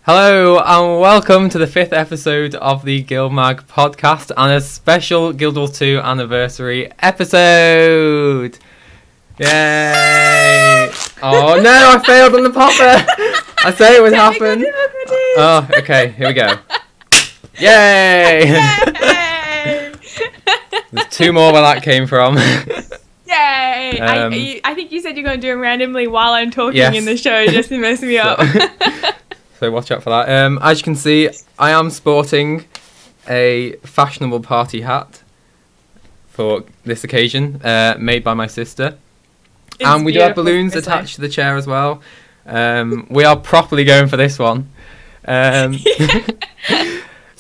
Hello and welcome to the 5th episode of the GuildMag podcast and a special Guild Wars 2 anniversary episode. Yay! Oh no, I failed on the popper! I said it would happen. Oh, okay, here we go. Yay! There's two more where that came from. Yay! I think you said you're going to do it randomly while I'm talking in the show just to mess me up. So watch out for that. As you can see, I am sporting a fashionable party hat for this occasion, made by my sister. And we do have balloons attached to the chair as well. We are properly going for this one. So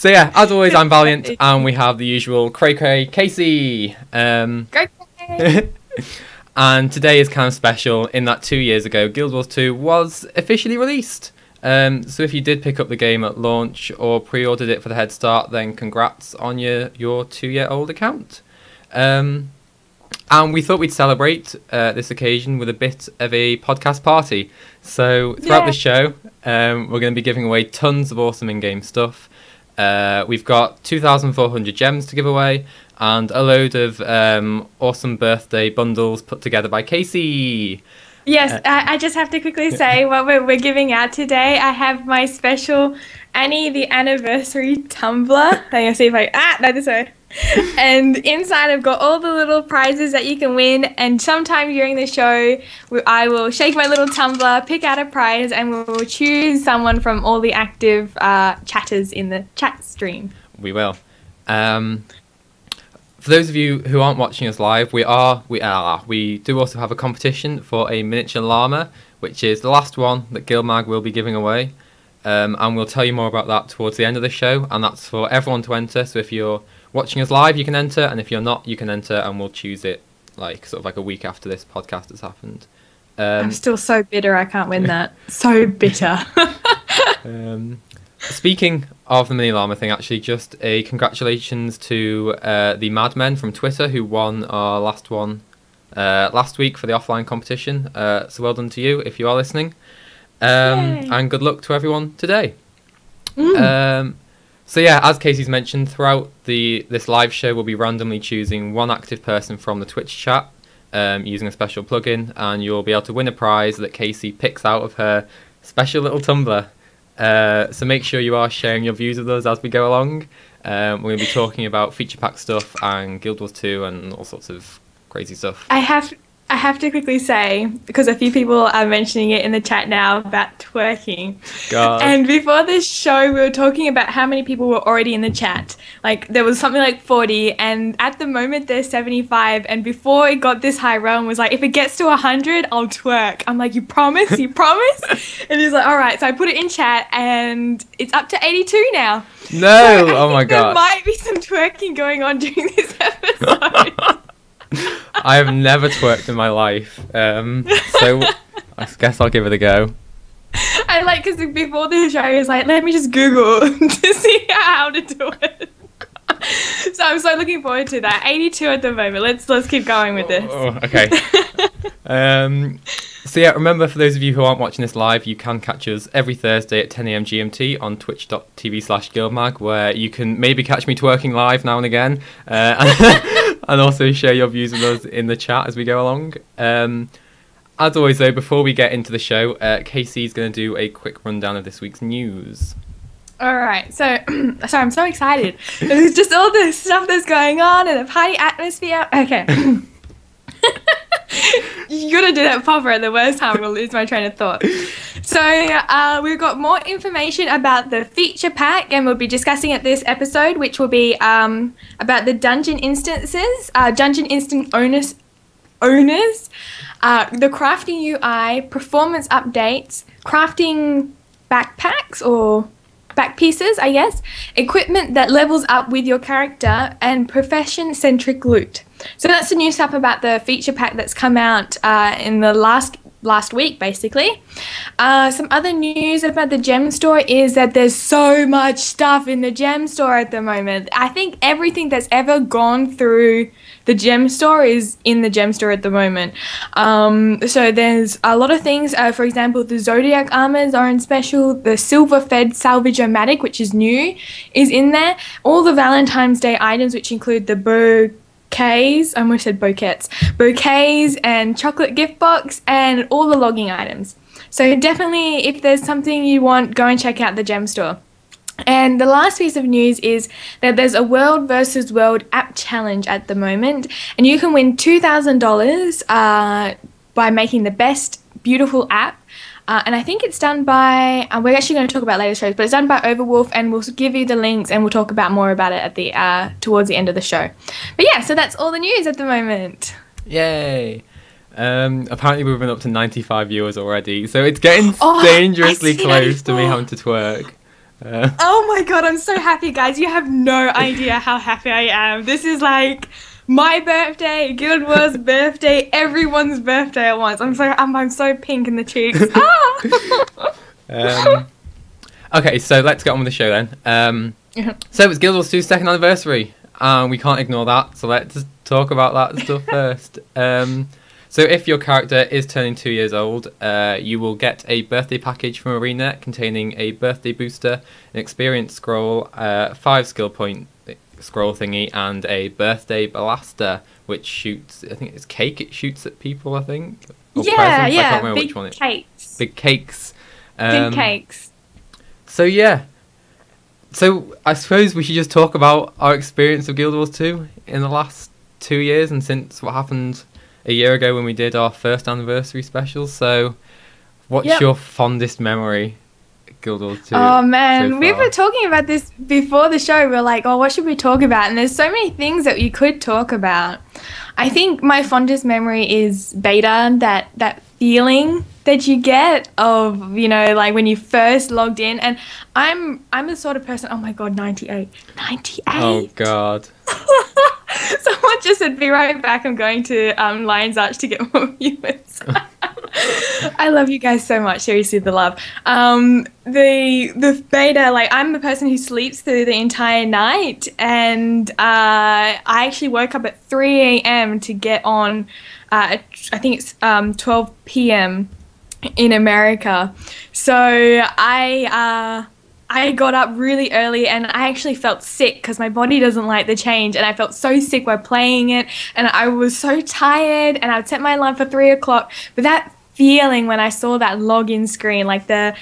yeah, as always, I'm Valiant, and we have the usual Cray Casey. Cray. And today is kind of special in that 2 years ago, Guild Wars 2 was officially released. So if you did pick up the game at launch or pre-ordered it for the head start, then congrats on your 2-year-old account. And we thought we'd celebrate this occasion with a bit of a podcast party. So throughout the show, we're going to be giving away tons of awesome in-game stuff. We've got 2,400 gems to give away and a load of awesome birthday bundles put together by Casey. Yes, I just have to quickly say what we're giving out today. I have my special Annie the Anniversary tumbler. I'm going to see if no, this way. And inside I've got all the little prizes that you can win, and sometime during the show I will shake my little tumbler, pick out a prize, and we'll choose someone from all the active chatters in the chat stream. We will. For those of you who aren't watching us live, we do also have a competition for a Miniature Llama, which is the last one that GuildMag will be giving away. And we'll tell you more about that towards the end of the show, and that's for everyone to enter. So if you're watching us live, you can enter, and if you're not, you can enter, and we'll choose it like a week after this podcast has happened. I'm still so bitter I can't win that. So bitter. Speaking of the Mini Llama thing, actually, just a congratulations to the Madmen from Twitter who won our last one last week for the offline competition. So well done to you if you are listening. And good luck to everyone today. So yeah, as Casey's mentioned, throughout this live show, we'll be randomly choosing one active person from the Twitch chat using a special plugin, and you'll be able to win a prize that Casey picks out of her special little tumbler. So make sure you are sharing your views with us as we go along. We're going to be talking about feature pack stuff and Guild Wars 2 and all sorts of crazy stuff. I have to quickly say, because a few people are mentioning it in the chat now about twerking. God. And before this show, we were talking about how many people were already in the chat. Like, there was something like 40, and at the moment there's 75. And before it got this high, Rowan was like, if it gets to 100, I'll twerk. I'm like, you promise? You promise? And he's like, all right. So I put it in chat, and it's up to 82 now. No! So oh my God. There might be some twerking going on during this episode. I have never twerked in my life, so I guess I'll give it a go. I like, because before the show, I was like, let me just Google to see how to do it. So I'm so looking forward to that. 82 at the moment. Let's keep going with this. Oh, okay. So yeah, remember, for those of you who aren't watching this live, you can catch us every Thursday at 10 AM GMT on twitch.tv/GuildMag, where you can maybe catch me twerking live now and again, and also share your views with us in the chat as we go along. As always, though, before we get into the show, Casey's going to do a quick rundown of this week's news. All right, so sorry, I'm so excited. There's just all this stuff that's going on and the party atmosphere. Okay. You're gonna do that popper at the worst time. I'm gonna lose my train of thought. So we've got more information about the feature pack, and we'll be discussing it this episode, which will be about the dungeon instances, dungeon instant owners, the crafting UI, performance updates, crafting backpacks or back pieces, I guess, equipment that levels up with your character, and profession-centric loot. So that's the new stuff about the feature pack that's come out in the last last week, basically. Some other news about the gem store is that there's so much stuff in the gem store at the moment. I think everything that's ever gone through the gem store is in the gem store at the moment. So there's a lot of things. For example, the Zodiac armors are on special. The Silver Fed Salvage-O-Matic, which is new, is in there. All the Valentine's Day items, which include the bouquets, I almost said bouquets, bouquets and chocolate gift box and all the logging items. So definitely, if there's something you want, go and check out the gem store. And the last piece of news is that there's a World versus World app challenge at the moment, and you can win $2,000 by making the best beautiful app. And I think it's done by, we're actually going to talk about later shows, but it's done by Overwolf, and we'll give you the links and we'll talk about more about it at the towards the end of the show. But yeah, so that's all the news at the moment. Yay! Apparently we've been up to 95 viewers already, so it's getting dangerously close to me having to twerk. Oh my god, I'm so happy, guys. You have no idea how happy I am. This is like my birthday, Guild War's birthday, everyone's birthday at once. I'm so pink in the cheeks. Okay, so let's get on with the show then. So it's Guild Wars 2's second anniversary. We can't ignore that, so let's talk about that stuff first. So if your character is turning 2 years old, you will get a birthday package from ArenaNet containing a birthday booster, an experience scroll, 5 skill point scroll thingy, and a birthday blaster, which shoots, I think it's cake, it shoots at people, I think. Or yeah, presents. yeah, I can't remember big which one cakes. Big cakes. Big cakes. So yeah. So I suppose we should just talk about our experience of Guild Wars 2 in the last 2 years and since what happened a year ago when we did our first anniversary special. So what's your fondest memory of Guild Wars 2? Oh man, we were talking about this before the show. We were like, oh, what should we talk about? And there's so many things that you could talk about. I think my fondest memory is beta, that feeling that you get of, you know, like when you first logged in. And I'm the sort of person, oh my god, 98. Oh god. Someone just said, be right back, I'm going to Lion's Arch to get more viewers. I love you guys so much, seriously, the love. The beta, like, I'm the person who sleeps through the entire night, and I actually woke up at 3 a.m. to get on, I think it's 12 p.m. in America. So I got up really early, and I actually felt sick because my body doesn't like the change, and I felt so sick while playing it, and I was so tired, and I'd set my alarm for 3 o'clock, but that feeling when I saw that login screen, like the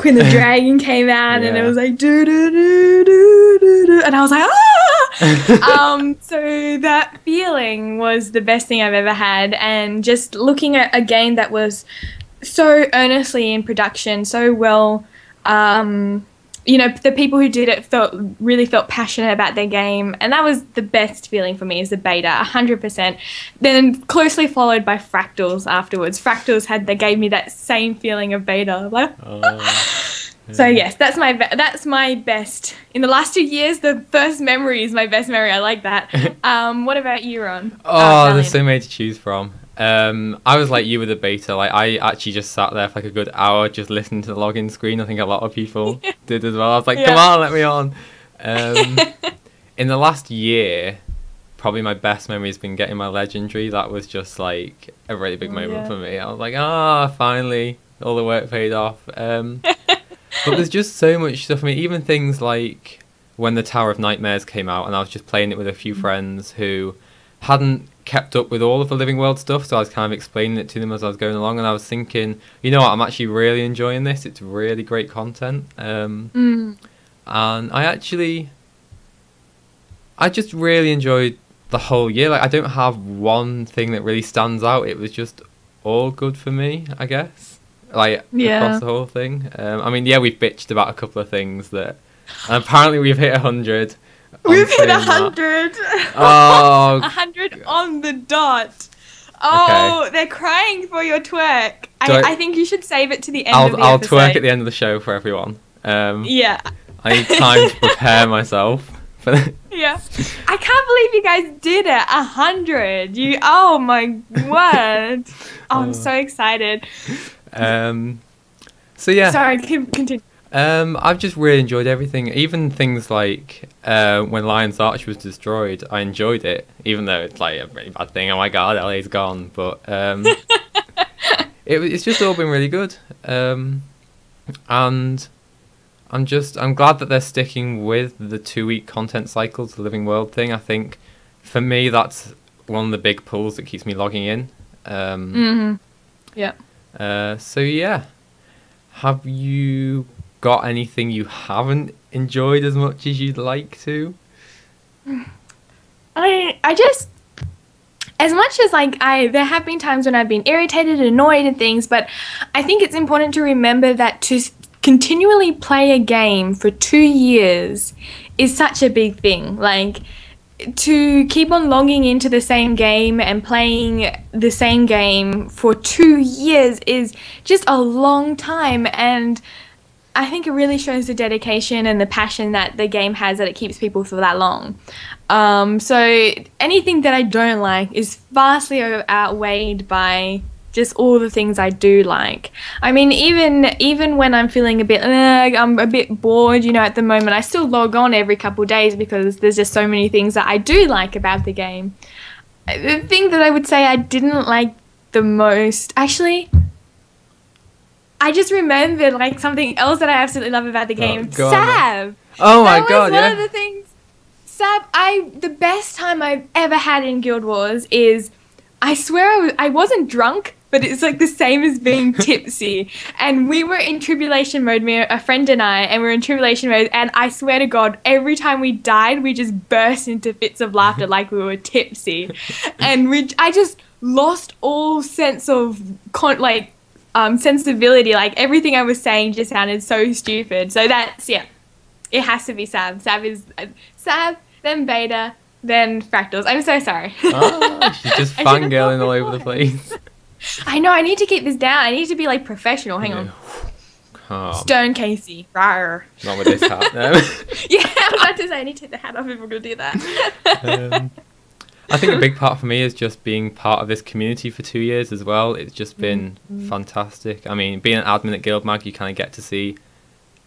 when the dragon came out and it was like do do do do do do, and I was like ah. So that feeling was the best thing I've ever had, and just looking at a game that was so earnestly in production, so well. You know, the people who did it really felt passionate about their game, and that was the best feeling for me, is the beta, 100%. Then closely followed by Fractals afterwards. Fractals gave me that same feeling of beta. Like, So yes, that's my best. In the last 2 years, the first memory is my best memory. I like that. What about you, Ron? There's so many to choose from. I was like you with the beta. Like, I actually just sat there for like a good hour just listening to the login screen. I think a lot of people did as well. I was like, come on, let me on. In the last year, probably my best memory has been getting my legendary. That was just like a really big moment for me. I was like, finally, all the work paid off. But there's just so much stuff. I mean, even things like when the Tower of Nightmares came out, and I was just playing it with a few friends who hadn't kept up with all of the Living World stuff, so I was kind of explaining it to them as I was going along, and I was thinking, you know what, I'm actually really enjoying this. It's really great content. And I just really enjoyed the whole year. Like, I don't have one thing that really stands out. It was just all good for me, I guess. Like, across the whole thing. I mean, we've bitched about a couple of things that, and apparently we've hit 100. We've hit 100. Oh, 100 on the dot. Oh, okay. They're crying for your twerk. I think you should save it to the end of the episode. I'll twerk at the end of the show for everyone. I need time to prepare myself Yeah. I can't believe you guys did it. 100. Oh my word. Oh, I'm so excited. So yeah. Sorry, continue. I've just really enjoyed everything. Even things like when Lion's Arch was destroyed, I enjoyed it, even though it's like a really bad thing. Oh my god, LA's gone. But it's just all been really good. And I'm glad that they're sticking with the 2-week content cycles, the Living World thing. I think for me that's one of the big pulls that keeps me logging in. Yeah. So yeah, have you got anything you haven't enjoyed as much as you'd like to? I just, as much as like there have been times when I've been irritated and annoyed and things, but I think it's important to remember that to continually play a game for 2 years is such a big thing. Like, to keep on logging into the same game and playing the same game for 2 years is just a long time, and I think it really shows the dedication and the passion that the game has, that it keeps people for that long. So anything that I don't like is vastly outweighed by just all the things I do like. I mean, even when I'm feeling I'm a bit bored, at the moment, I still log on every couple of days because there's just so many things that I do like about the game. The thing that I would say I didn't like the most, actually, I just remembered like something else that I absolutely love about the game. Sav. Oh my god, yeah. One of the things. Sav, the best time I've ever had in Guild Wars is, I swear I wasn't drunk, but it's like the same as being tipsy. And we were in tribulation mode, a friend and I, and we were in tribulation mode, and I swear to God, every time we died, we just burst into fits of laughter like we were tipsy. And I just lost all sense of sensibility. Like, everything I was saying just sounded so stupid. So that's, yeah, it has to be Sav. Sav is Sav, then Beta, then Fractals. I'm so sorry. Oh, she's just fangirling all over the place. I know, I need to keep this down. I need to be like professional. Hang on. Calm. Stone Casey. Rawr. Not with this hat, no. Yeah, I was about to say, I need to take the hat off if we're going to do that. I think a big part for me is just being part of this community for 2 years as well. It's just been fantastic. I mean, being an admin at GuildMag, you kind of get to see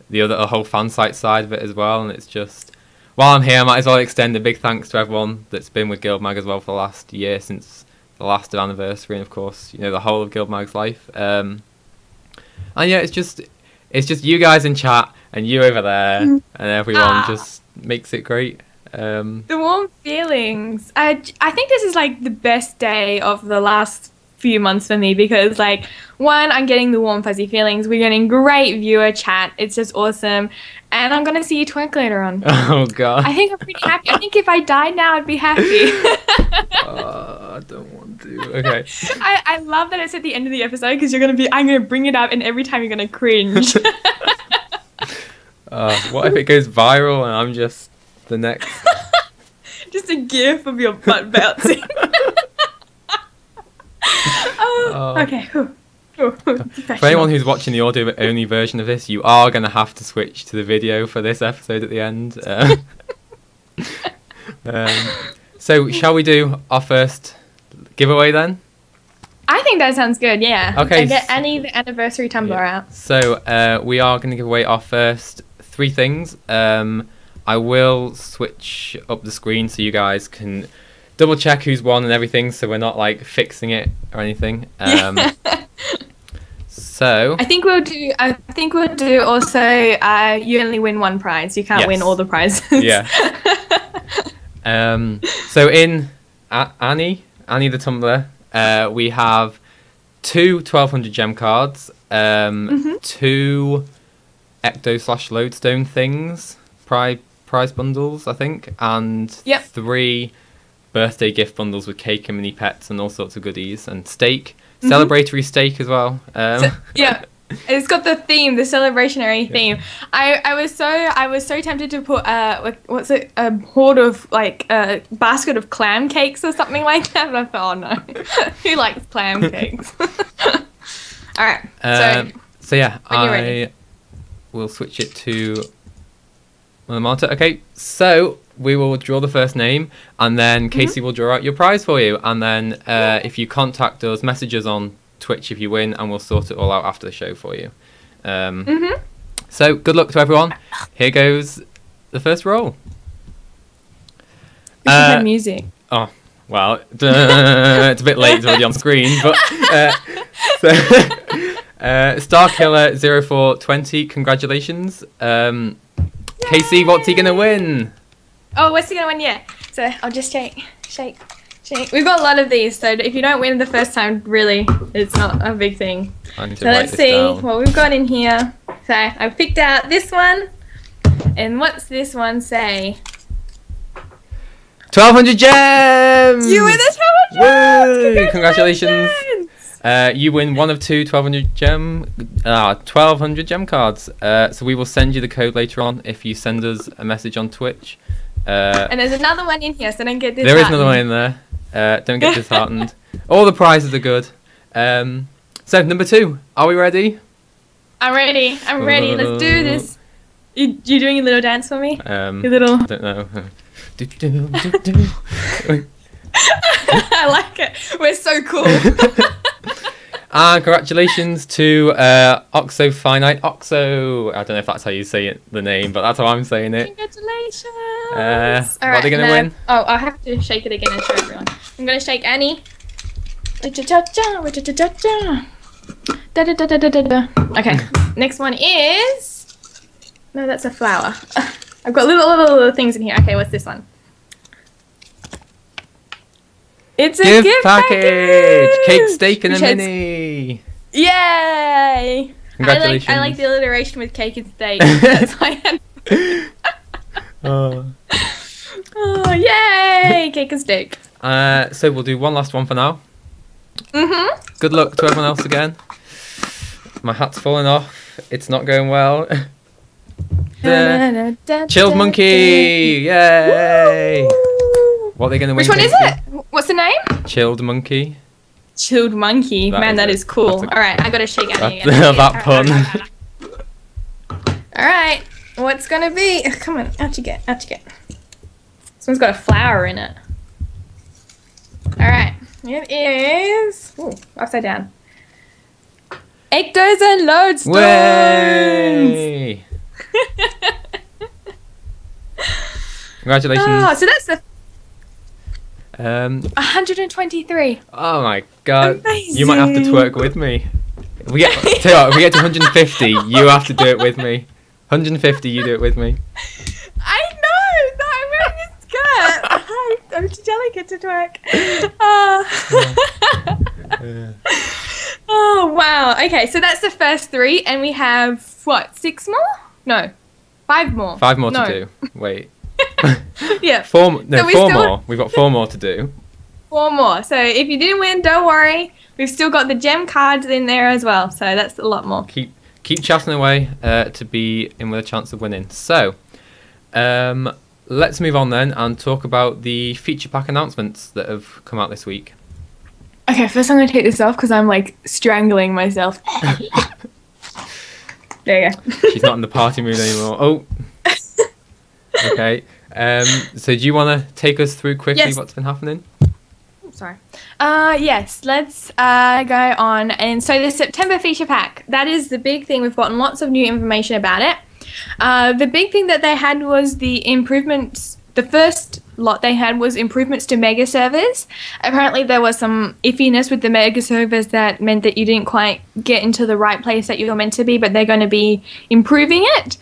the whole fan site side of it as well. And it's just, while I'm here, I might as well extend a big thanks to everyone that's been with GuildMag as well for the last year, since the last anniversary, and of course, the whole of GuildMag's life. And yeah, it's just you guys in chat and you over there, and everyone just makes it great. The warm feelings. I think this is like the best day of the last few months for me, because like, one, I'm getting the warm fuzzy feelings, we're getting great viewer chat, it's just awesome, and I'm gonna see you twerk later on. Oh god. I think I'm pretty happy. I think if I died now, I'd be happy. I don't want to. Okay. I love that it's at the end of the episode, because I'm gonna bring it up, and every time you're gonna cringe. What if it goes viral and I'm just the next? Just a gif of your butt bouncing. Okay. For anyone who's watching the audio only version of this, you are going to have to switch to the video for this episode at the end. So shall we do our first giveaway then? I think that sounds good, yeah. Okay. And get Annie the anniversary tumbler out. So we are going to give away our first 3 things. I will switch up the screen so you guys can double check who's won and everything, so we're not like fixing it or anything. So I think we'll do also you only win 1 prize. You can't win all the prizes. Yeah. So in Annie the Tumbler, we have 2 1200 gem cards, 2 Ecto/Lodestone things, prize bundles, I think, and 3 birthday gift bundles with cake and mini pets and all sorts of goodies, and steak, celebratory steak as well. Yeah, it's got the theme, the celebrationary theme. I was so tempted to put a hoard of like a basket of clam cakes or something like that, but I thought, oh no, who likes clam cakes? All right. So yeah, I will switch it to On the monitor. Okay, so we will draw the first name, and then Casey will draw out your prize for you. And then if you contact us, message us on Twitch if you win, and we'll sort it all out after the show for you. So good luck to everyone. Here goes the first roll. We should have music. Oh, well, it's a bit late, it's already on screen, but Starkiller0420, congratulations. Casey, what's he gonna win? Oh, what's he gonna win? Yeah. So I'll just shake. We've got a lot of these, so if you don't win the first time, really, it's not a big thing. I need to So write let's this see down. what we've got in here. So I've picked out this one, and what's this one say? 1200 gems! You win the 1200 gems! Congratulations! You win one of two 1200 gem cards. So we will send you the code later on if you send us a message on Twitch. And there's another one in here, so don't get disheartened. There is another one in there. Don't get disheartened. All the prizes are good. So number 2, are we ready? I'm ready. Let's do this. You doing your little dance for me? Your little. I don't know. I like it. We're so cool. And congratulations to Oxofinite. Oxo. I don't know if that's how you say it, the name, but that's how I'm saying it. Congratulations. What are they going to win? Oh, I'll have to shake it again and show everyone. I'm going to shake Annie. Okay, next one is... No, that's a flower. I've got little things in here. Okay, what's this one? It's a gift package! Cake, steak, and a mini! Yay! Congratulations. I like the alliteration with cake and steak. That's why I had... Oh, yay! Cake and steak. So we'll do one last one for now. Good luck to everyone else again. My hat's falling off. It's not going well. Chilled Monkey! Yay! What are they going to win? Which one is it? What's the name? Chilled Monkey. Chilled Monkey. Man, that is cool. Alright, I gotta shake Annie again. That pun. Alright, what's gonna be? Come on, out you get. This one's got a flower in it. Alright, it is... Ooh, upside down. Ectos and Lodestones! Way! Congratulations. Oh, so that's the... 123. 123. Oh my god. Amazing. You might have to twerk with me. If we get if we get to 150, you have to do it with me. 150, you do it with me. I know! No, I'm wearing a skirt. I'm too delicate to twerk. Oh, wow. Okay, so that's the first 3, and we have, what, 6 more? No, 5 more. 5 more to do. Wait. Yeah. 4 more. So More. We've got 4 more to do. 4 more. So if you didn't win, don't worry. We've still got the gem cards in there as well. So that's a lot more. Keep chatting away to be in with a chance of winning. So, let's move on then and talk about the feature pack announcements that have come out this week. Okay, first I'm going to take this off because I'm like strangling myself. There you go. She's not in the party mood anymore. Oh. Okay. So do you want to take us through quickly what's been happening? Sorry. Yes, let's go on. And so the September feature pack, that is the big thing. We've gotten lots of new information about it. The big thing that they had was the improvements. The first lot they had was improvements to mega servers. Apparently there was some iffiness with the mega servers that meant that you didn't quite get into the right place that you were meant to be, but they're going to be improving it.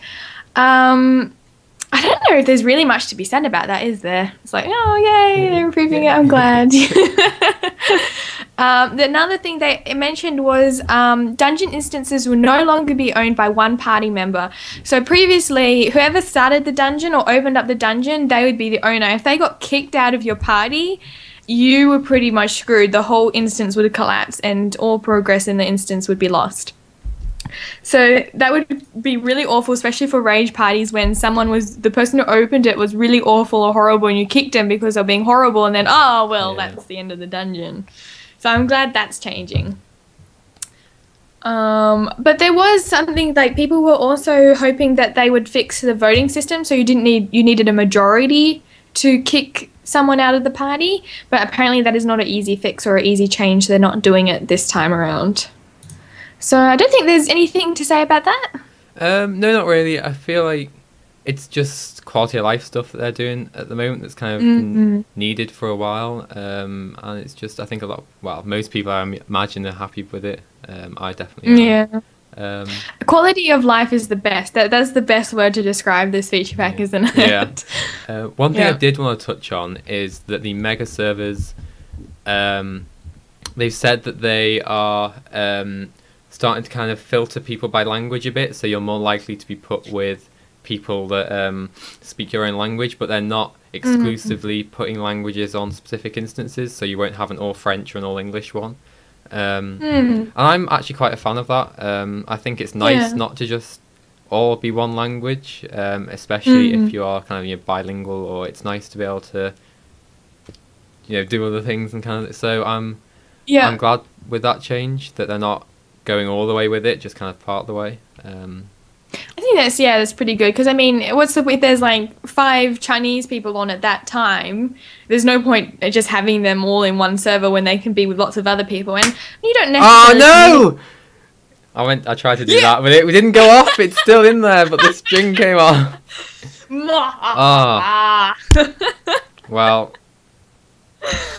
I don't know if there's really much to be said about that, is there? It's like, oh, yay, they're improving it, I'm glad. Another thing they mentioned was dungeon instances will no longer be owned by one party member. So previously, whoever started the dungeon or opened up the dungeon, they would be the owner. If they got kicked out of your party, you were pretty much screwed. The whole instance would collapse and all progress in the instance would be lost. So that would be really awful, especially for rage parties when the person who opened it was really awful or horrible and you kicked them because of being horrible and then, that's the end of the dungeon. So I'm glad that's changing. But there was something like people were also hoping that they would fix the voting system, so you needed a majority to kick someone out of the party. But apparently that is not an easy fix or an easy change. They're not doing it this time around. So I don't think there's anything to say about that. No, not really. I feel like it's just quality of life stuff that they're doing at the moment that's kind of been needed for a while. And it's just, I think most people, I imagine, are happy with it. I definitely am. Yeah. Quality of life is the best. That's the best word to describe this feature pack, isn't it? Yeah. One thing I did want to touch on is that the mega servers, they've said that they are starting to kind of filter people by language a bit, so you're more likely to be put with people that speak your own language, but they're not exclusively putting languages on specific instances, so you won't have an all French or an all English one. And I'm actually quite a fan of that. I think it's nice not to just all be one language, especially if you are kind of bilingual, or it's nice to be able to do other things and kind of. So I'm glad with that change that they're not going all the way with it, just kind of part of the way. I think that's pretty good, because I mean, if there's like 5 Chinese people on at that time, there's no point just having them all in one server when they can be with lots of other people, and you don't necessarily. Oh no! I tried to do that, but it didn't go off. It's still in there, but the string came off. Well,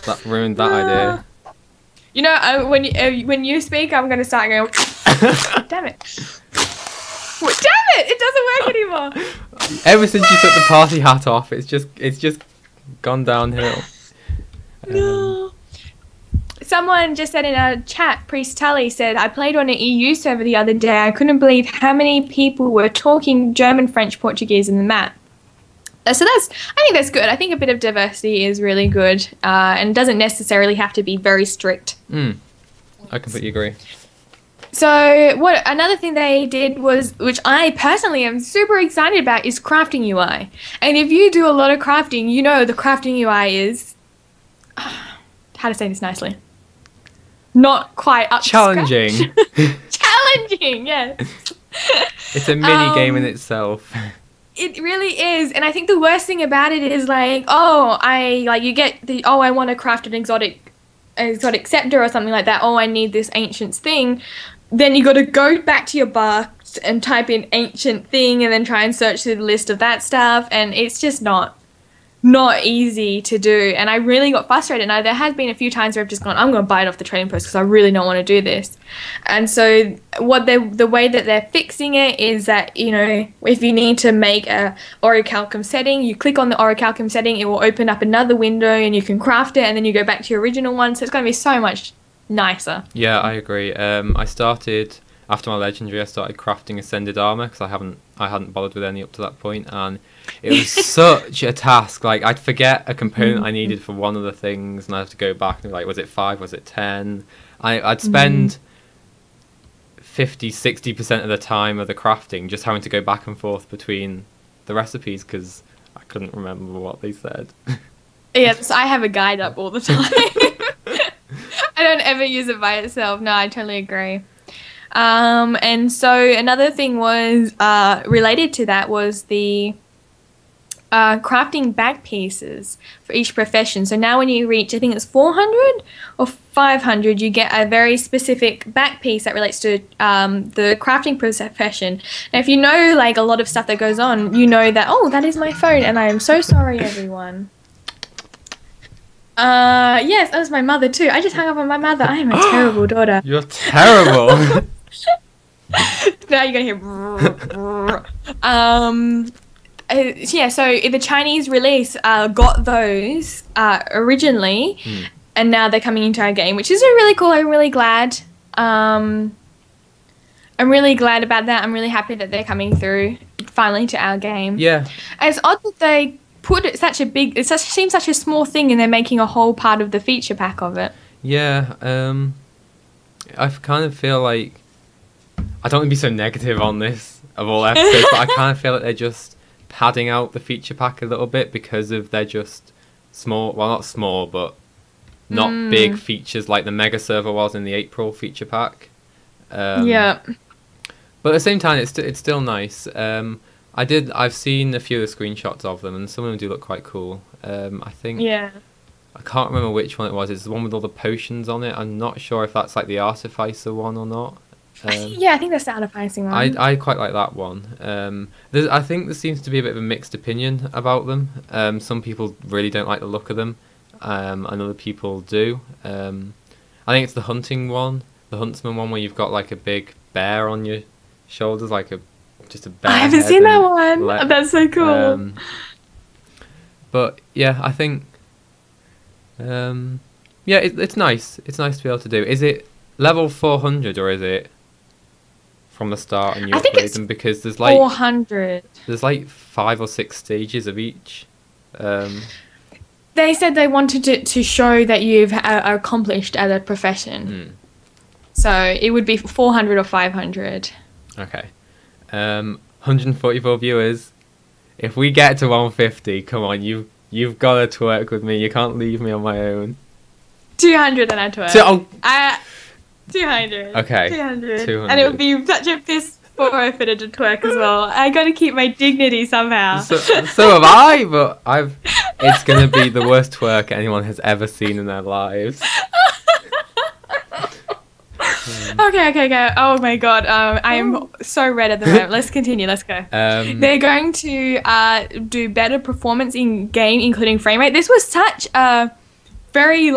that ruined that idea. When you speak, I'm gonna start going. Damn it! Damn it! It doesn't work anymore. Ever since you took the party hat off, it's just gone downhill. No. Someone just said in a chat, Priest Tully said, I played on an EU server the other day. I couldn't believe how many people were talking German, French, Portuguese in the map. So I think that's good. I think a bit of diversity is really good, and doesn't necessarily have to be very strict. I completely agree. So another thing they did was, which I personally am super excited about, is crafting UI. And if you do a lot of crafting, the crafting UI is, how to say this nicely, not quite up challenging. To scratch. Challenging, yes. It's a mini game in itself. It really is, and I think the worst thing about it is I want to craft an exotic scepter or something like that. Oh, I need this ancient thing. Then you got to go back to your box and type in ancient thing, and then try and search through the list of that stuff, and it's just not easy to do. And I really got frustrated. Now, there has been a few times where I've just gone, I'm going to buy it off the trading post because I really don't want to do this. And so the way that they're fixing it is that, if you need to make a orichalcum setting, you click on the orichalcum setting, it will open up another window and you can craft it, and then you go back to your original one. So it's going to be so much nicer. Yeah, I agree. I started, after my legendary, I started crafting ascended armor because I hadn't bothered with any up to that point, and it was such a task. Like, I'd forget a component I needed for one of the things, and I have to go back and be like, was it 5, was it 10? I'd spend 50-60% of the time of the crafting just having to go back and forth between the recipes because I couldn't remember what they said. Yes, I have a guide up all the time. I don't ever use it by itself. No, I totally agree. And so another thing was related to that was the crafting back pieces for each profession. So now when you reach, I think it's 400 or 500, you get a very specific back piece that relates to the crafting profession. Now, if you know a lot of stuff that goes on, you know that, oh, that is my phone, and I am so sorry, everyone. Yes, that was my mother too. I just hung up on my mother. I am a terrible daughter. You're terrible. Now you're gonna hear. Yeah, so the Chinese release got those originally, and now they're coming into our game, which is really cool. I'm really glad. I'm really glad about that. I'm really happy that they're coming through finally to our game. Yeah. And it's odd that they put it seems such a small thing, and they're making a whole part of the feature pack of it. Yeah. I kind of feel like, I don't want to be so negative on this of all episodes, but I kind of feel like they're just padding out the feature pack a little bit because of they're just small, well, not small, but not big features like the mega server was in the April feature pack. Yeah. But at the same time, it's still nice. I've seen a few of the screenshots of them, and some of them do look quite cool. I think. Yeah. I can't remember which one it was. It's the one with all the potions on it. I'm not sure if that's like the Artificer one or not. I think that's the Artificing one. I quite like that one. I think there seems to be a bit of a mixed opinion about them. Some people really don't like the look of them, and other people do. I think it's the hunting one, the huntsman one, where you've got like a big bear on your shoulders, like just a bear. I haven't seen that one. That's so cool. But yeah, I think. It's nice. It's nice to be able to do. Is it level 400 or is it from the start and you upgrade them? Because there's like 400. There's like 5 or 6 stages of each. They said they wanted it to show that you've accomplished at a profession. So it would be 400 or 500. Okay. 144 viewers. If we get to 150, come on, you've got to twerk with me. You can't leave me on my own. 200 and I twerk. 200. Okay. 200. And it would be such a piss poor effort to twerk as well. I got to keep my dignity somehow. So have I, but it's going to be the worst twerk anyone has ever seen in their lives. Okay. Oh my god. I am so red at the moment. Let's continue. Let's go. They're going to do better performance in game, including frame rate. This was such a very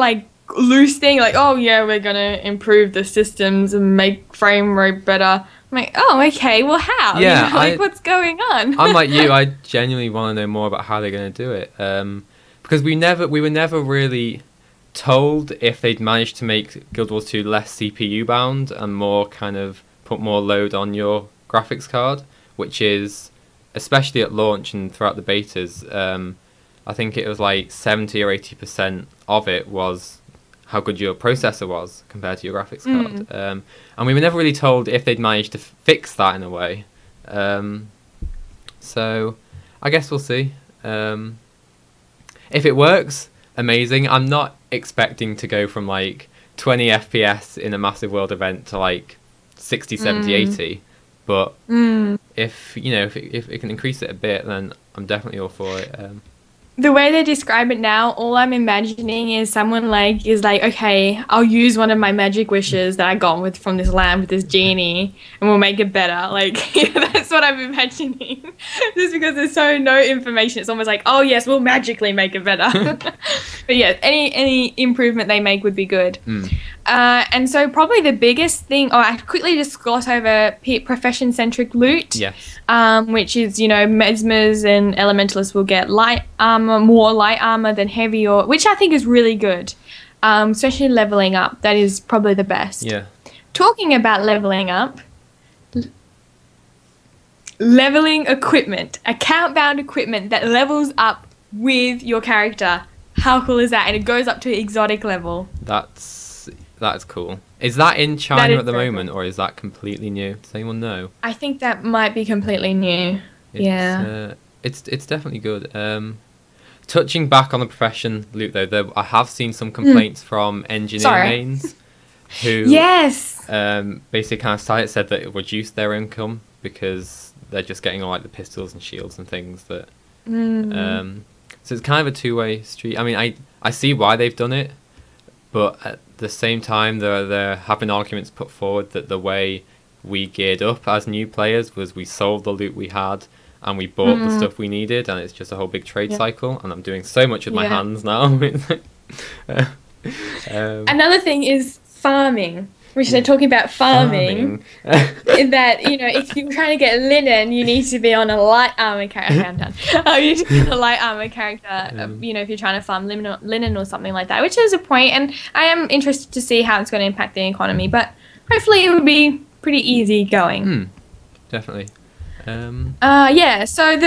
loose thing. Like, oh yeah, we're gonna improve the systems and make frame rate better. I'm like, oh okay. Well, how? Yeah. What's going on? I'm like you. I genuinely want to know more about how they're going to do it. Because we were never really told if they'd managed to make Guild Wars 2 less CPU bound and more kind of put more load on your graphics card, which is, especially at launch and throughout the betas, I think it was like 70 or 80% of it was how good your processor was compared to your graphics card. And we were never really told if they'd managed to fix that in a way. So I guess we'll see. If it works, amazing. I'm not expecting to go from 20 FPS in a massive world event to 60, 70, 80. But if it can increase it a bit, then I'm definitely all for it. The way they describe it now, all I'm imagining is someone is okay, I'll use one of my magic wishes that I got from this lamp with this genie, and we'll make it better. That's what I'm imagining. Just because there's no information, it's almost like, oh yes, we'll magically make it better. But yeah, any improvement they make would be good. And so probably the biggest thing, I quickly just gloss over profession-centric loot. Yes. Which is, Mesmers and Elementalists will get more light armor than heavy, which I think is really good. Especially leveling up. That is probably the best. Yeah. Talking about leveling up, leveling equipment, account-bound equipment that levels up with your character. How cool is that? And it goes up to exotic level. That's cool. Is that in China at the moment, or is that completely new? Does anyone know? I think that might be completely new. It's definitely good. Touching back on the profession loot though, I have seen some complaints from engineer mains who basically kind of said that it reduced their income because they're just getting all the pistols and shields and things that. So it's kind of a two-way street. I mean, I see why they've done it, but at the same time, there have been arguments put forward that the way we geared up as new players was we sold the loot we had and we bought the stuff we needed, and it's just a whole big trade cycle, and I'm doing so much with my hands now. Another thing is farming. Which they're talking about farming. That, if you're trying to get linen, you need to be on a light armor character. I'm done. You need to be on a light armor character, if you're trying to farm linen or something like that, which is a point. And I am interested to see how it's going to impact the economy, but hopefully it will be pretty easy going. Definitely. So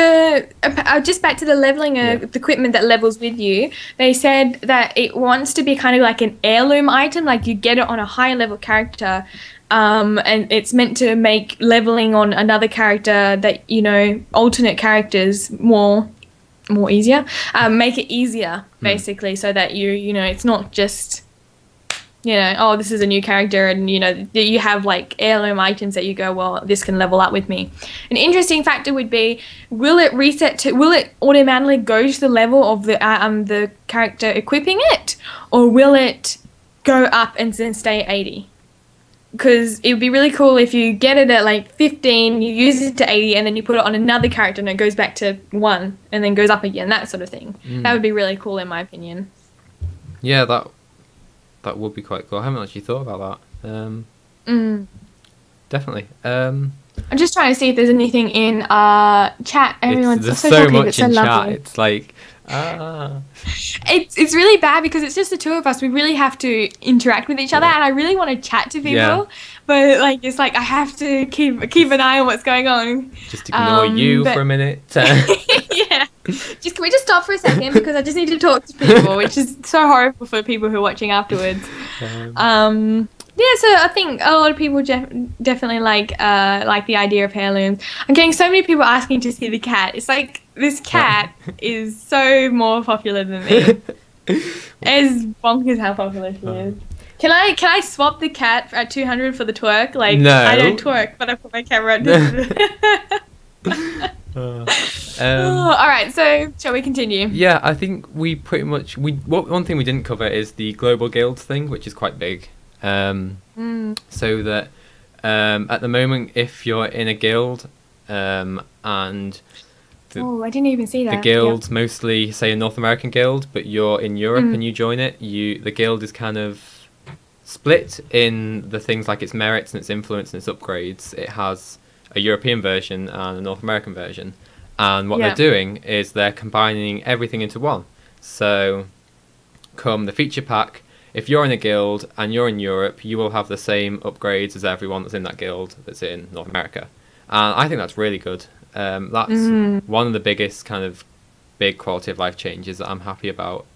just back to the leveling the equipment that levels with you, they said that it wants to be kind of like an heirloom item, like you get it on a higher level character, and it's meant to make leveling on another character that, alternate characters more easier, make it easier basically, so that it's not just you know, oh, this is a new character, and you know, you have like heirloom items that you go, well, this can level up with me. An interesting factor would be, will it automatically go to the level of the character equipping it, or will it go up and then stay 80? Because it would be really cool if you get it at like 15, you use it to 80, and then you put it on another character and it goes back to 1 and then goes up again, that sort of thing. That would be really cool in my opinion. Yeah, that would be quite cool. I haven't actually thought about that. Definitely. I'm just trying to see if there's anything in chat. Everyone's there's so so talkative, much it's so in chat. lovely. It's like, It's really bad because it's just the two of us. We really have to interact with each other, and I really want to chat to people. Yeah. But like, it's like I have to keep an eye on what's going on. just ignore you for a minute. Yeah. Can we just stop for a second, because I just need to talk to people, which is so horrible for people who are watching afterwards. Yeah, so I think a lot of people definitely like the idea of heirlooms. I'm getting so many people asking to see the cat. It's like, this cat is so more popular than me. It's bonkers how popular she is. Can I swap the cat at 200 for the twerk? Like, no. I don't twerk, but I put my camera on. All right, so shall we continue? Yeah, I think we pretty much one thing we didn't cover is the global guilds thing, which is quite big. So that at the moment, if you're in a guild and I didn't even see that. the guild's mostly, say, a North American guild, but you're in Europe and you join it, the guild is kind of split in the things like its merits and its influence and its upgrades. It has a European version and a North American version, and what they're doing is they're combining everything into one. So come the feature pack, if you're in a guild and you're in Europe, you will have the same upgrades as everyone that's in that guild that's in North America. And I think that's really good. That's one of the biggest kind of big quality of life changes that I'm happy about.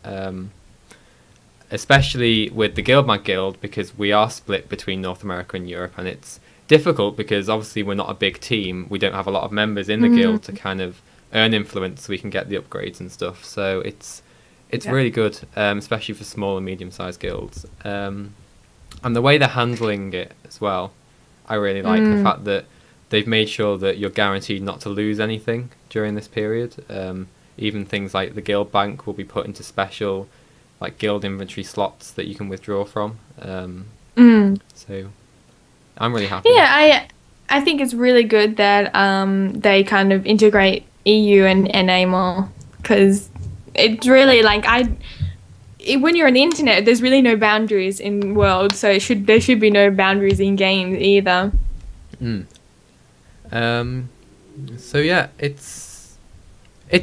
Especially with the GuildMag guild, because we are split between North America and Europe, and it's difficult because obviously we're not a big team. We don't have a lot of members in the guild to kind of earn influence so we can get the upgrades and stuff. So it's really good, especially for small and medium-sized guilds. And the way they're handling it as well, I really like the fact that they've made sure that you're guaranteed not to lose anything during this period. Even things like the guild bank will be put into special like guild inventory slots that you can withdraw from. So I'm really happy. Yeah, I think it's really good that they kind of integrate EU and NA more, because it's really like when you're on the internet, there's really no boundaries in world, so there should be no boundaries in games either. So yeah, it's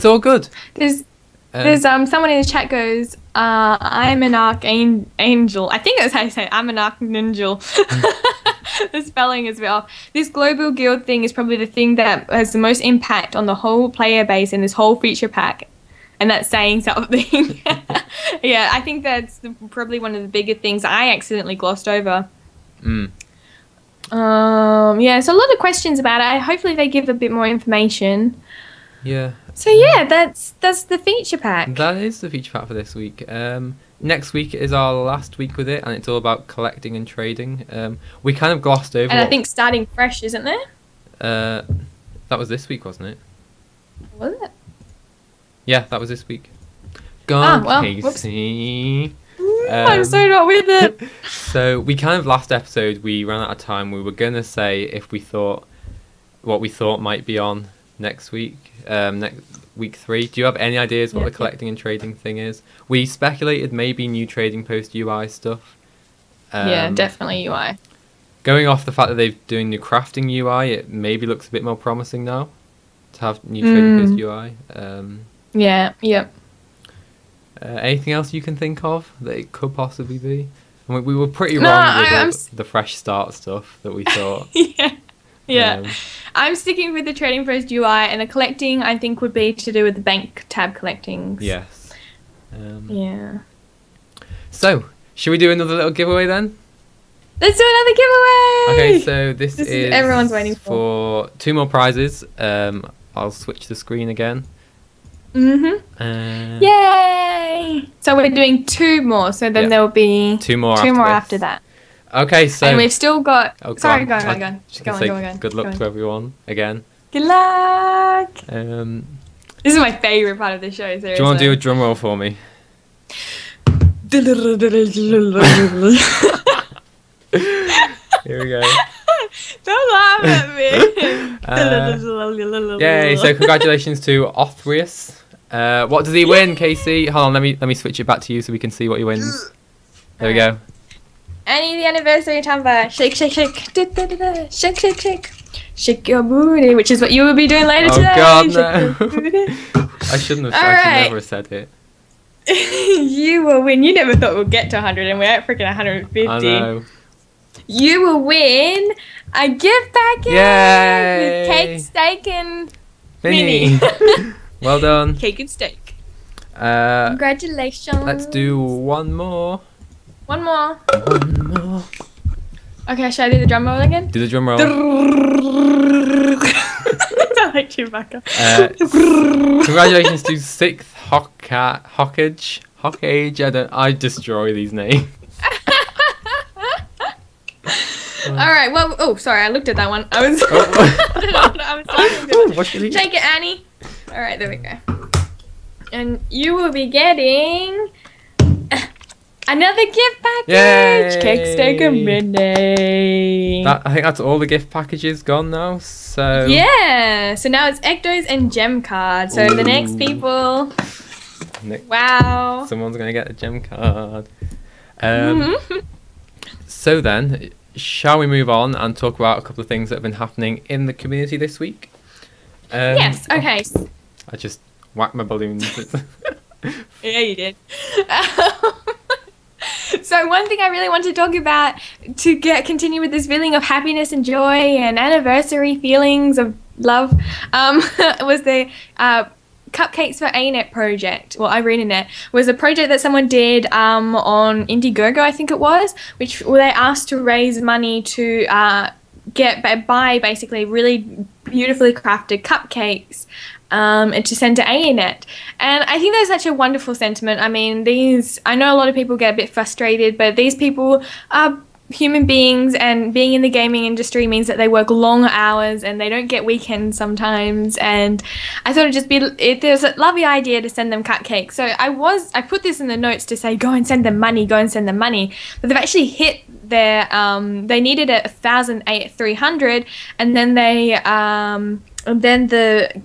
all good. There's someone in the chat goes, I'm an archangel. I think that's how you say it. I'm an archangel. The spelling is a bit off. This global guild thing is probably the thing that has the most impact on the whole player base in this whole feature pack. And that's saying something. Yeah, I think that's probably one of the bigger things I accidentally glossed over. Yeah, so a lot of questions about it. Hopefully they give a bit more information. Yeah. So yeah, that's the feature pack. That is the feature pack for this week. Next week is our last week with it, and it's all about collecting and trading. We kind of glossed over. And I think starting fresh, isn't there? That was this week, wasn't it? Was it? Yeah, that was this week. Gone, well, Casey. I'm so not with it. So we kind of last episode we ran out of time. We were gonna say if we thought what we thought might be on next week, next week 3. Do you have any ideas what the collecting and trading thing is? We speculated maybe new trading post UI stuff. Yeah, definitely UI. Going off the fact that they're doing new crafting UI, it maybe looks a bit more promising now to have new trading post UI. Yeah. Yep. Anything else you can think of that it could possibly be? I mean, we were pretty wrong with all the fresh start stuff that we thought. Yeah. I'm sticking with the trading post UI, and the collecting I think would be to do with the bank tab collecting. Yes. Yeah. So, should we do another little giveaway then? Let's do another giveaway! Okay, so this is everyone's waiting for 2 more prizes. I'll switch the screen again. Yay! So So we're doing 2 more. So then there will be 2 more. After that. Okay, so and we've still got. Oh, sorry, go go on. Go on. Good luck to everyone again. Good luck. This is my favorite part of the show. Seriously. Do you want to do a drum roll for me? Here we go. Don't laugh at me. Yay! So congratulations to Othrius. What does he win, Casey? Hold on, let me switch it back to you so we can see what he wins. There we go. Annie, the anniversary tumbler. Shake, shake, shake. Shake, shake, shake. Shake your booty, which is what you will be doing later today. Oh God, no! I shouldn't have. I should never have said it. You will win. You never thought we'd get to 100, and we're at freaking 150. I know. You will win a gift package with cake, steak, and mini. Well done. Cake and steak. Congratulations. Let's do one more. One more. Okay, should I do the drum roll again? Do the drum roll. Sound like Chewbacca. Congratulations to 6th Hockage. I destroy these names. Alright, well, oh, sorry, I looked at that one. I was laughing. Shake it, Annie. Alright, there we go. And you will be getting another gift package. Yay! Cake, steak, and mini. I think that's all the gift packages gone now, so... Yeah, so now it's Ectos and gem cards. So the next people... Wow. Someone's going to get a gem card. So then... Shall we move on and talk about a couple of things that have been happening in the community this week? Yes, okay. I just whacked my balloons. Yeah, you did. So one thing I really want to talk about to continue with this feeling of happiness and joy and anniversary feelings of love was the Cupcakes for ANET project, well, IrenaNet, was a project that someone did on Indiegogo, I think it was, which they asked to raise money to buy basically really beautifully crafted cupcakes and to send to ANET. And I think that's such a wonderful sentiment. I mean, I know a lot of people get a bit frustrated, but these people are human beings, and being in the gaming industry means that they work long hours and they don't get weekends sometimes, and I thought there's a lovely idea to send them cupcakes. So I put this in the notes to say go and send them money, but they've actually hit their they needed 1,300, and then the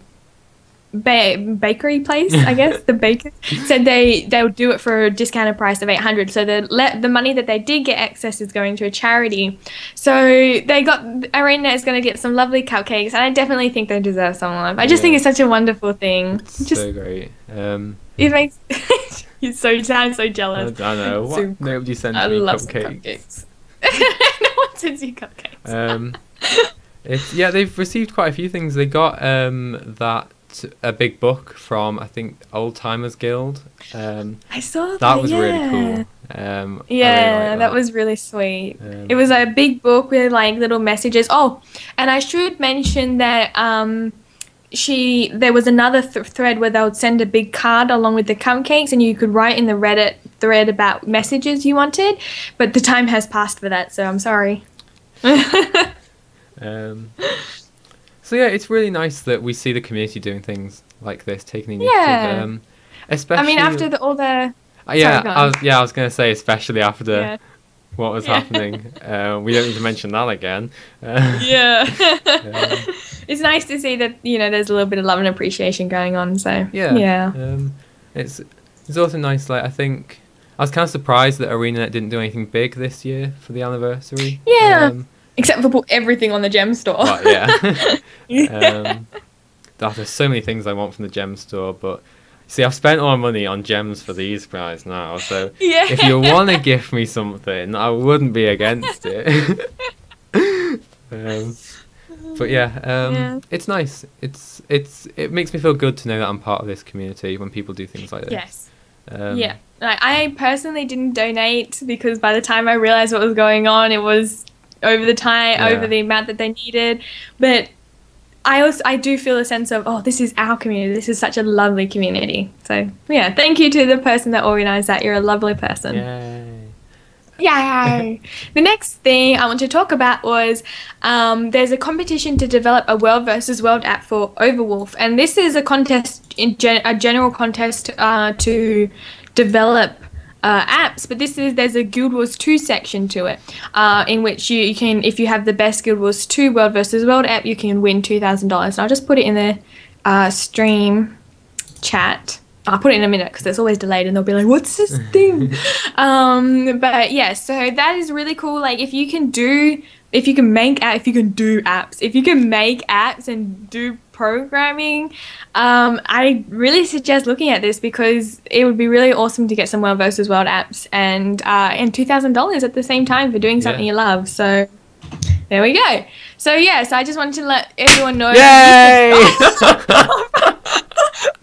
bakery place, I guess, the baker said they'll do it for a discounted price of 800. So the money that they did get excess is going to a charity. So Arena is going to get some lovely cupcakes, and I definitely think they deserve some love. I just think it's such a wonderful thing. It's so great. It makes you sound so jealous. I know. What? Nobody sends me cupcakes. No one sends you cupcakes. They've received quite a few things. They got a big book from, I think, Old Timers Guild. I saw that. That was really cool. That was really sweet. It was a big book with like little messages. Oh, and I should mention that there was another thread where they would send a big card along with the cupcakes, and you could write in the Reddit thread about messages you wanted, but the time has passed for that, so I'm sorry. So yeah, it's really nice that we see the community doing things like this, taking the initiative. Especially, I mean, after all the. I was going to say, especially after what was happening. We don't need to mention that again. It's nice to see that there's a little bit of love and appreciation going on. So it's also nice. Like, I think I was kind of surprised that ArenaNet didn't do anything big this year for the anniversary. Yeah. Except for put everything on the gem store. But, there's so many things I want from the gem store, but see, I've spent all my money on gems for these guys now, so if you want to gift me something, I wouldn't be against it. It's nice. It makes me feel good to know that I'm part of this community when people do things like this. Yes. I personally didn't donate because by the time I realized what was going on, it was over the amount that they needed, but I do feel a sense of, oh, this is our community. This is such a lovely community. So yeah, thank you to the person that organised that. You're a lovely person. Yay. Yay! The next thing I want to talk about was there's a competition to develop a World versus World app for Overwolf, and this is a contest, a general contest to develop apps, but there's a Guild Wars 2 section to it, in which you can, if you have the best Guild Wars 2 World versus World app, you can win $2,000. And I'll just put it in the stream chat. I'll put it in a minute because it's always delayed and they'll be like, what's this thing? But yeah, so that is really cool. Like if you can make apps and do programming, I really suggest looking at this because it would be really awesome to get some World versus World apps and $2,000 at the same time for doing something you love. So there we go. So yeah, so I just wanted to let everyone know. Yay!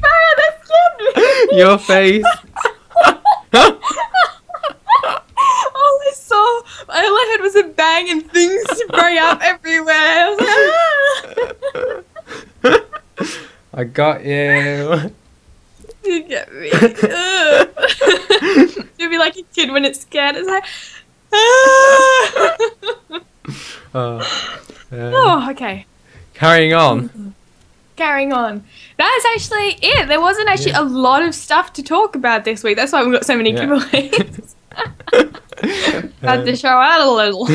Farah, that scared me. Your face. All I heard was a bang and things sprang up everywhere. I was like, I got you. You get me. You'll be like a kid when it's scared. It's like, oh, okay. Carrying on. That's actually it. There wasn't actually a lot of stuff to talk about this week. That's why we've got so many giveaways. Had to show out a little.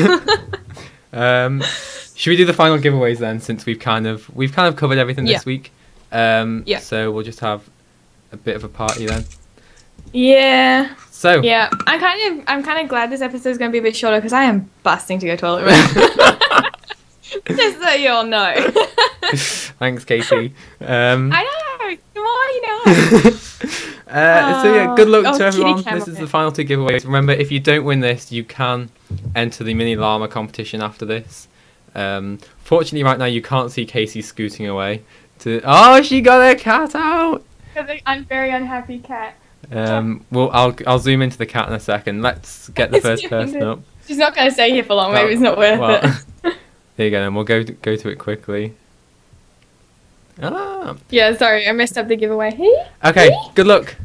Should we do the final giveaways then, since we've kind of covered everything this week? So we'll just have a bit of a party then. Yeah. So yeah, I'm kind of glad this episode is going to be a bit shorter because I am busting to go toilet room. Just so you all know. Thanks, Katie. I know. Come on, you know. So yeah, good luck to everyone. Kitty This is the final 2 giveaways. Remember, if you don't win this, you can enter the mini llama competition after this. Fortunately, right now you can't see Casey scooting away. Oh, she got her cat out. I'm very unhappy cat. Well, I'll zoom into the cat in a second. Let's get the first person up. She's not going to stay here for long. Maybe it's not worth it. There you go. Then we'll go to it quickly. Ah. Yeah, sorry, I messed up the giveaway. Okay, good luck.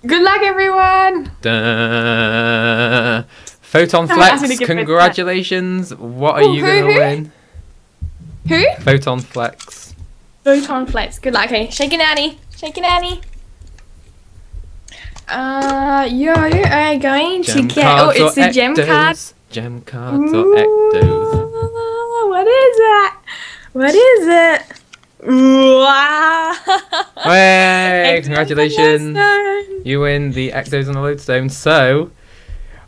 Good luck, everyone. Duh. Photon Flex, congratulations. What are you going to win? Who? Photon Flex. Photon Flex. Good luck. Okay, shake it, Annie. Shake it, Annie. You are going to get... Oh, it's the gem card. Gem cards or ectos. What is that? What is it? Wow! Hey, congratulations! You win the ectos and the lodestone. So,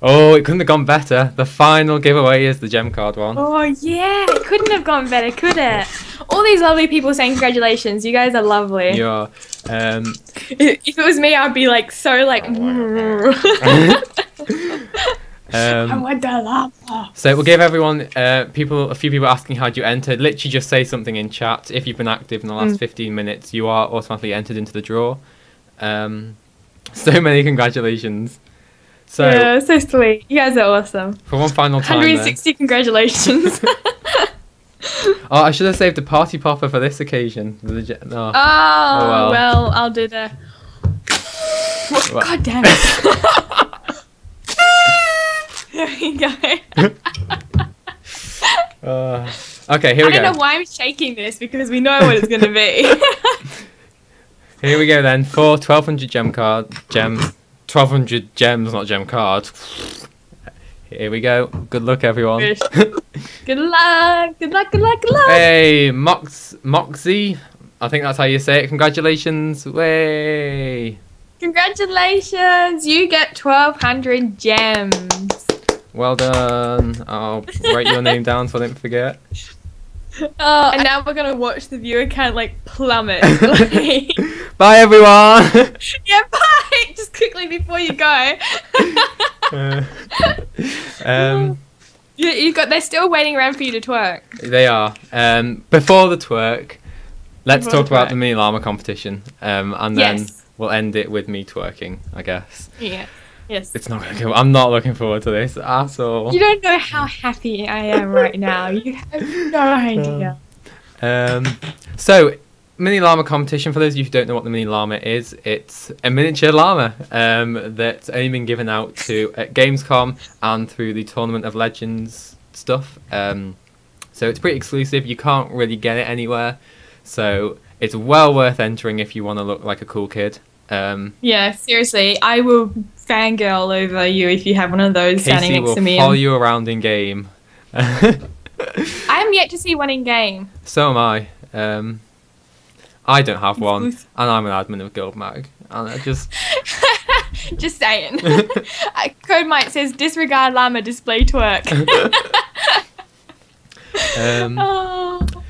it couldn't have gone better. The final giveaway is the gem card one. Oh yeah, it couldn't have gone better, could it? All these lovely people saying congratulations. You guys are lovely. You are. If it was me, I'd be like so like. I want the llama. So we'll give everyone, a few people asking how do you enter. Literally just say something in chat. If you've been active in the last 15 minutes, you are automatically entered into the draw. So many congratulations. So yeah, so sweet. You guys are awesome. For one final time 160 congratulations. Oh, I should have saved the party popper for this occasion. Oh, well, I'll do the... God damn it. There we go. Okay, here we go. I don't know why I'm shaking this because we know what it's going to be. Here we go then for 1200 1200 gems, not gem card. Here we go. Good luck, everyone. Good luck. Good luck. Good luck. Good luck. Hey, Moxie. I think that's how you say it. Congratulations. Way. Congratulations. You get 1200 gems. Well done. I'll write your name down so I don't forget. And now we're going to watch the viewer count like plummet. Bye, everyone. Yeah, bye. Just quickly before you go. They're still waiting around for you to twerk. They are. Before the twerk, let's talk about the mini llama competition. And then we'll end it with me twerking, I guess. Yeah. Yes. It's not gonna go. I'm not looking forward to this at all. You don't know how happy I am right now. You have no idea. So, Mini Llama competition, for those of you who don't know what the Mini Llama is, it's a miniature llama that's only been given out to at Gamescom and through the Tournament of Legends stuff. So it's pretty exclusive, you can't really get it anywhere, so it's well worth entering if you want to look like a cool kid. Yeah, seriously, I will fangirl over you if you have one of those standing Casey next to will me. follow you around in game. I am yet to see one in game. So am I. I don't have one, and I'm an admin of GuildMag, and I just... Just saying. Code Mike says, disregard llama, display twerk.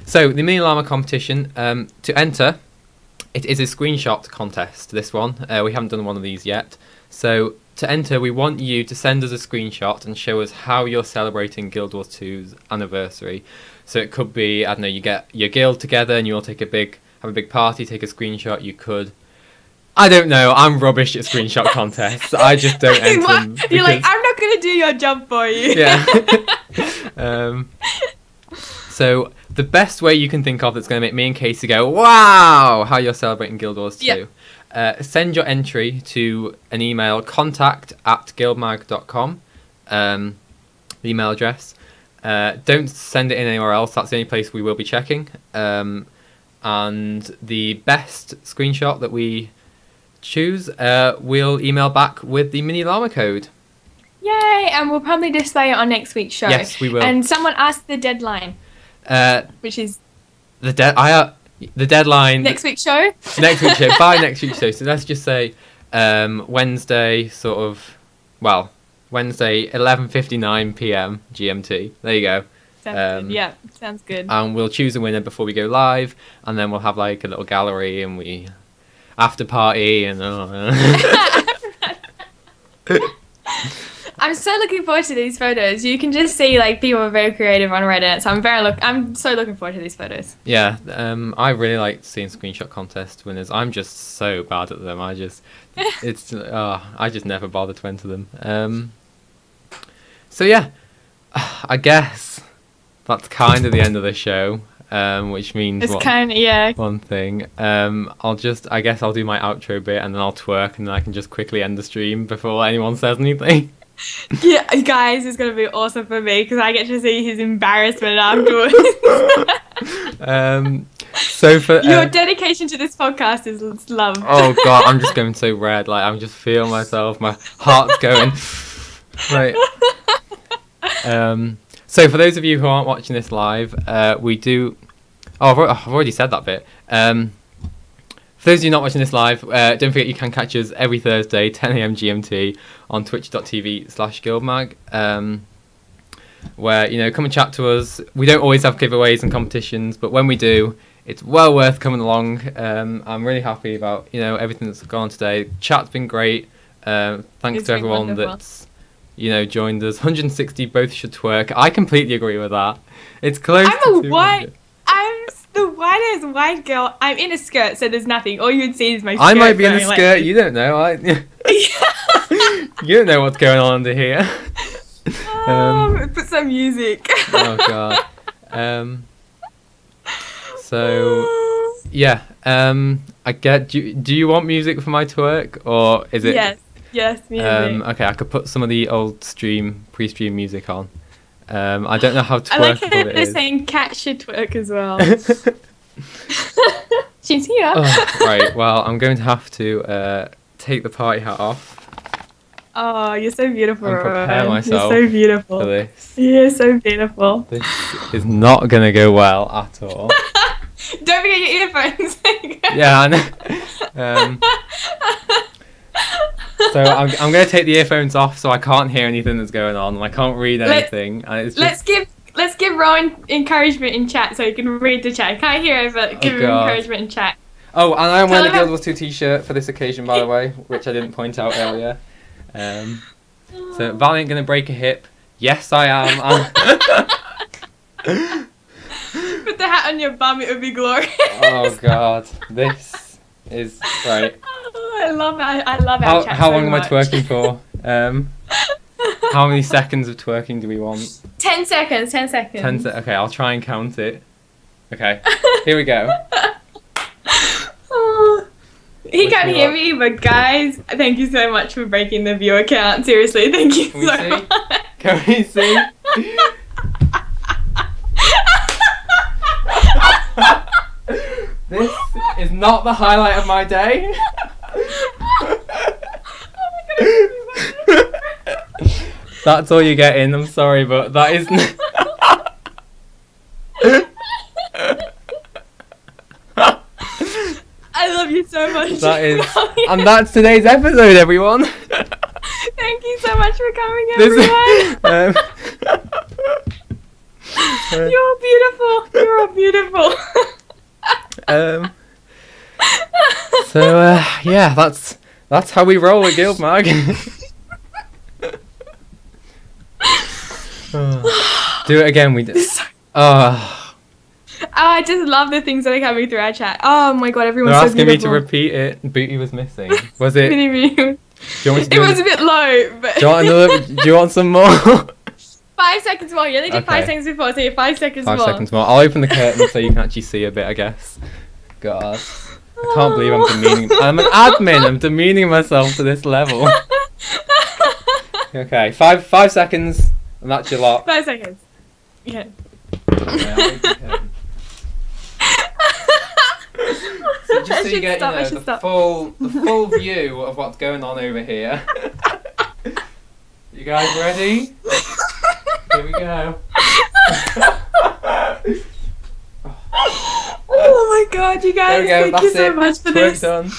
So, the Mini Llama competition, to enter, it is a screenshot contest, this one. We haven't done one of these yet. So, to enter, we want you to send us a screenshot and show us how you're celebrating Guild Wars 2's anniversary. So it could be, I don't know, you get your guild together and you all take have a big party, take a screenshot. You could, I don't know, I'm rubbish at screenshot contests. I just don't enter them. You're like, I'm not going to do your job for you. Yeah. So the best way you can think of that's going to make me and Casey go, wow, how you're celebrating Guild Wars 2. Yep. Send your entry to an email, contact@guildmag.com, the email address. Don't send it in anywhere else, that's the only place we will be checking. And the best screenshot that we choose, we'll email back with the Mini Llama code. Yay! And we'll probably display it on next week's show. Yes, we will. And someone asked the deadline, which is the deadline. Next week's show. Next week's show. By next week's show. So let's just say Wednesday, Wednesday 11:59 p.m. GMT. There you go. Sounds good. Yeah, sounds good. And we'll choose a winner before we go live, and then we'll have like a little gallery and we after party and. I'm so looking forward to these photos. You can just see like people are very creative on Reddit, so I'm so looking forward to these photos. Yeah, I really like seeing screenshot contest winners. I'm just so bad at them. I just never bother to enter them. So yeah, I guess that's kind of the end of the show. Which means one thing. I guess I'll do my outro bit and then I'll twerk and then I can just quickly end the stream before anyone says anything. Yeah, guys, it's gonna be awesome for me because I get to see his embarrassment afterwards. So for your dedication to this podcast is love. Oh god, I'm just going so red. Like I'm just feeling myself. My heart's going. Right. So for those of you who aren't watching this live, we do. Oh, I've already said that bit. For those of you not watching this live, don't forget you can catch us every Thursday, 10 AM GMT, on twitch.tv/GuildMag, where, come and chat to us. We don't always have giveaways and competitions, but when we do, it's well worth coming along. I'm really happy about, everything that's gone on today. Chat's been great. Thanks to everyone that's, joined us. 160 both should twerk. I completely agree with that. It's close to 200. I'm the whitest white girl. I'm in a skirt, so there's nothing. All you'd see is my skirt. I might be in a skirt. You don't know. You don't know what's going on under here. Put some music. Oh god. So yeah. I get. Do you want music for my twerk, or is it? Yes, music. Okay, I could put some of the old pre-stream music on. I don't know how twerkable I like how it they're is. saying cat should twerk as well. She's here. Oh, right, well, I'm going to have to take the party hat off. Oh, you're so beautiful, And prepare myself You're so beautiful. for this. You're so beautiful. This is not going to go well at all. Don't forget your earphones. Yeah, I know. So I'm going to take the earphones off so I can't hear anything that's going on and I can't read anything. And it's just... Let's give Rowan encouragement in chat so he can read the chat. I can't hear it, but give him encouragement in chat. Oh, and I'm wearing the Guild Wars 2 t-shirt for this occasion, by the way, which I didn't point out earlier. So Valiant going to break a hip. Yes, I am. Put the hat on your bum, it would be glorious. Oh god, this is right. I love it. I love our chat. How so long am I much. twerking for? How many seconds of twerking do we want? 10 seconds. 10 seconds. Okay, I'll try and count it. Okay, here we go. Oh, he Wish can't me hear luck. me, but guys, thank you so much for breaking the viewer count. Seriously, thank you Can we so see? much. Can we see? This is not the highlight of my day. That's all you're getting. I'm sorry, but that is. I love you so much. That is, and that's today's episode, everyone. Thank you so much for coming, This- everyone. You're beautiful. You're all beautiful. So yeah, that's how we roll at GuildMag. Do it again. We did. Oh, I just love the things that are coming through our chat. Oh my god, they're everyone's so asking me to beautiful. repeat it. Booty was missing. Was it? Really, really- Do you want me to It do was a bit low, but Do you want another? Do you want some more? 5 seconds more. You only did 5 Okay. seconds before, so you 5 seconds 5 more. seconds more. I'll open the curtain so you can actually see a bit, I guess. God, I can't believe I'm demeaning. I'm an admin. I'm demeaning myself to this level. Okay, 5 seconds, and that's your lot. 5 seconds. Yeah. Okay, I'll open the curtain. So just I so you should get stop, I you know, should the stop. full view of what's going on over here. You guys ready? Here we go. Oh my god, you There guys, we go. thank That's you so it. much for Work this. done.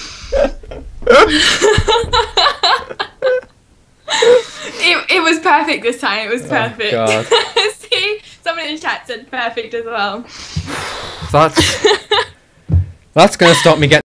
It was perfect this time. It was perfect. God. See, someone in the chat said perfect as well. That's gonna stop me getting